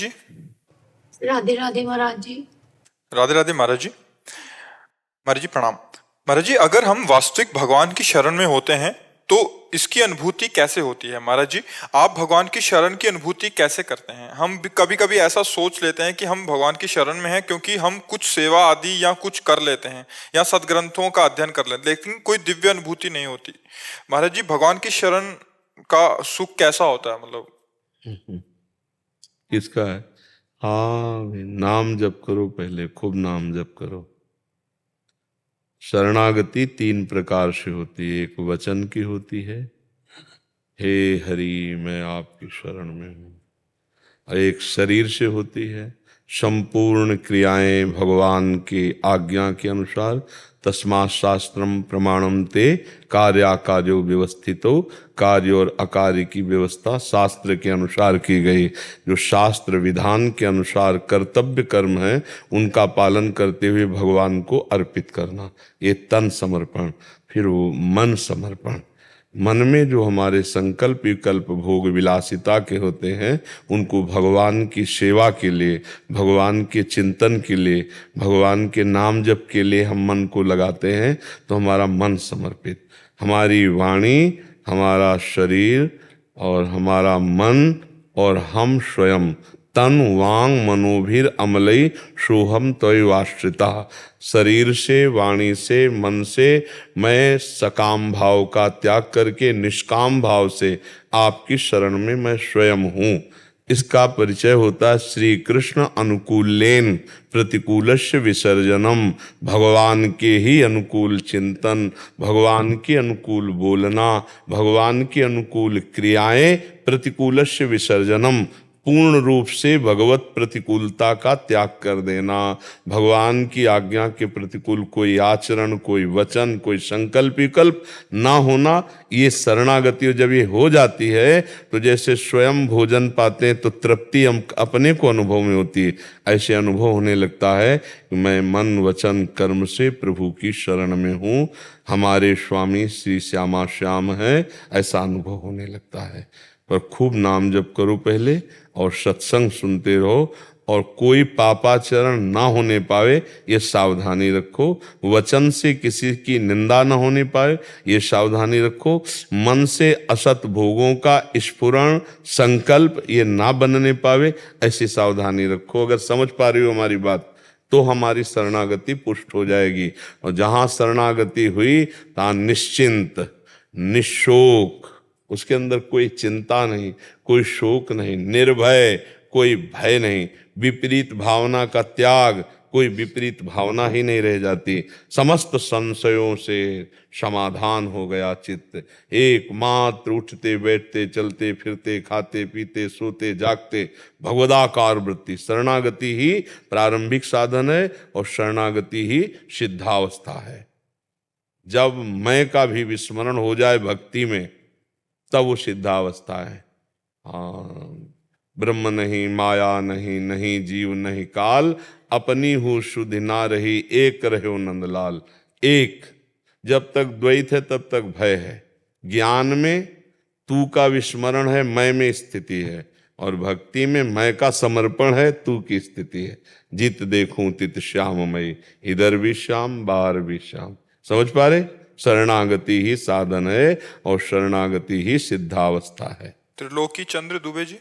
जी। राधे राधे महाराज जी। राधे राधे महाराज जी। महाराज जी प्रणाम। महाराज जी, अगर हम वास्तविक भगवान की शरण में होते हैं तो इसकी अनुभूति कैसे होती है? महाराज जी, आप भगवान की शरण की अनुभूति कैसे करते हैं? हम कभी कभी ऐसा सोच लेते हैं कि हम भगवान की शरण में हैं क्योंकि हम कुछ सेवा आदि या कुछ कर लेते हैं या सदग्रंथों का अध्ययन कर लेते हैं, लेकिन कोई दिव्य अनुभूति नहीं होती। महाराज जी, भगवान की शरण का सुख कैसा होता है? मतलब किसका है? हाँ भाई, नाम जप करो, पहले खूब नाम जप करो। शरणागति 3 प्रकार से होती है। एक वचन की होती है, हे हरि मैं आपकी शरण में हूँ। और एक शरीर से होती है, संपूर्ण क्रियाएं भगवान की आज्ञा के अनुसार। तस्मात् शास्त्रम प्रमाणम ते कार्याकार्यो व्यवस्थितो। कार्य और अकार्य की व्यवस्था शास्त्र के अनुसार की गई। जो शास्त्र विधान के अनुसार कर्तव्य कर्म है उनका पालन करते हुए भगवान को अर्पित करना, ये तन समर्पण। फिर वो मन समर्पण। मन में जो हमारे संकल्प विकल्प भोग विलासिता के होते हैं उनको भगवान की सेवा के लिए, भगवान के चिंतन के लिए, भगवान के नाम जप के लिए हम मन को लगाते हैं तो हमारा मन समर्पित। हमारी वाणी, हमारा शरीर और हमारा मन और हम स्वयं तन वांग मनोभिर अमलई सोहम त्वयिवाश्रिता। शरीर से, वाणी से, मन से मैं सकाम भाव का त्याग करके निष्काम भाव से आपकी शरण में मैं स्वयं हूँ। इसका परिचय होता है श्री कृष्ण अनुकूलेन प्रतिकूलस्य विसर्जनम। भगवान के ही अनुकूल चिंतन, भगवान के अनुकूल बोलना, भगवान के अनुकूल क्रियाएं, प्रतिकूलस्य विसर्जनम, पूर्ण रूप से भगवत प्रतिकूलता का त्याग कर देना। भगवान की आज्ञा के प्रतिकूल कोई आचरण, कोई वचन, कोई संकल्प विकल्प ना होना, ये शरणागति जब ये हो जाती है तो जैसे स्वयं भोजन पाते हैं तो तृप्ति हम अपने को अनुभव में होती है, ऐसे अनुभव होने लगता है कि मैं मन वचन कर्म से प्रभु की शरण में हूँ, हमारे स्वामी श्री श्यामा श्याम है, ऐसा अनुभव होने लगता है। पर खूब नाम जप करो पहले और सत्संग सुनते रहो और कोई पापाचरण ना होने पावे ये सावधानी रखो। वचन से किसी की निंदा ना होने पाए ये सावधानी रखो। मन से असत भोगों का स्फुरण संकल्प ये ना बनने पावे ऐसी सावधानी रखो। अगर समझ पा रही हो हमारी बात तो हमारी शरणागति पुष्ट हो जाएगी। और जहाँ शरणागति हुई तहाँ निश्चिंत, निशोक, उसके अंदर कोई चिंता नहीं, कोई शोक नहीं, निर्भय, कोई भय नहीं, विपरीत भावना का त्याग, कोई विपरीत भावना ही नहीं रह जाती। समस्त संशयों से समाधान हो गया चित्त। एकमात्र उठते बैठते चलते फिरते खाते पीते सोते जागते भगवदाकार वृत्ति। शरणागति ही प्रारंभिक साधन है और शरणागति ही सिद्धावस्था है। जब मैं का भी विस्मरण हो जाए भक्ति में तब वो सिद्धावस्था है। हाँ, ब्रह्म नहीं माया नहीं, नहीं जीव नहीं काल, अपनी हूँ शुद्धि ना रही, एक रहो नंदलाल। एक, जब तक द्वैत है तब तक भय है। ज्ञान में तू का विस्मरण है, मैं में स्थिति है, और भक्ति में मैं का समर्पण है, तू की स्थिति है। जित देखूं तित श्याममयी, इधर भी श्याम बाहर भी श्याम। समझ पा रहे? शरणागति ही साधन है और शरणागति ही सिद्धावस्था है। त्रिलोकी चंद्र दुबे जी।